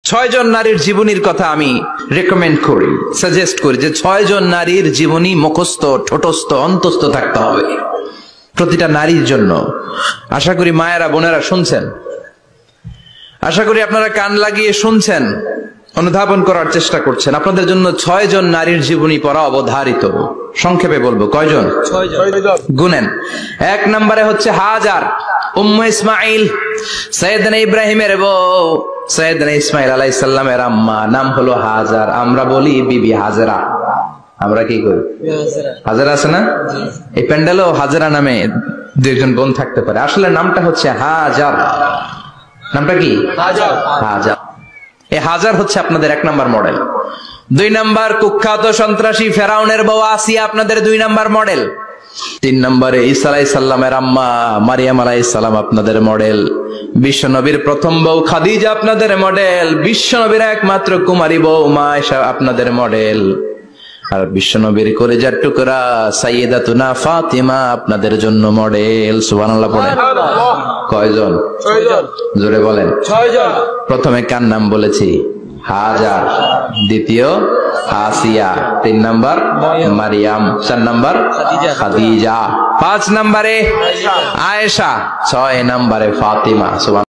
ছয় জন নারীর জীবনীর কথা আমি রেকমেন্ড করি, সাজেস্ট করি যে 6 জন নারীর জীবনী মুখস্থ, ঠোঁটস্থ, অন্তস্থ থাকতে হবে প্রতিটা নারীর জন্য। আশা করি মায়েরা, বোনেরা শুনছেন, আশা করি আপনারা কান লাগিয়ে শুনছেন, অনুধাবন করার চেষ্টা করছেন। আপনাদের জন্য 6 জন নারীর জীবনী পড়া অবধারিত। সংক্ষেপে বলবো, কয়জন? 6 জন। গুনেন। 1 নম্বরে হচ্ছে হাজার, উম্মে ইসমাইল, সাইয়েদনা ইব্রাহিমের বউ, সাইয়েদনা ইসমাইল আলাইহিস সালামের আম্মা, নাম হলো হাজার। আমরা বলি বিবি হাজেরা। আমরা কি করি? হাজেরা আছে না? এই প্যান্ডেলও হাজেরা নামে 2 জন বোন থাকতে পারে। আসলে নামটা হচ্ছে হাজার। নামটা কি? হাজার। হাজার। এই হাজার হচ্ছে আপনাদের 1 নম্বর মডেল। 2 নম্বর কুখ্যাত সন্ত্রাসী ফেরাউনের বউ আসিয়া আপনাদের 2 নম্বর মডেল। 3 নম্বরে ঈসা আলাইহিস সালামের আম্মা মারিয়াম আলাইহিস সালাম আপনাদের মডেল। বিশ্বনবীর প্রথম বউ খাদিজা আপনাদের মডেল। বিশ্বনবীর একমাত্র কুমারী বউ মা আয়েশা আপনাদের মডেল। আর বিশ্বনবীর কলিজার টুকরা সাইয়্যিদাতুনা ফাতিমা আপনাদের জন্য মডেল। সুবহানাল্লাহ পড়েন। কয়জন? 6 জন। জোরে বলেন। 6 জন। প্রথমে কার নাম বলেছি? হাজার। দ্বিতীয় আসিয়া। 3 নম্বর মারিয়াম। 4 নম্বর খাদিজা। 5 নম্বরে আয়েশা। 6 নম্বরে ফাতিমা।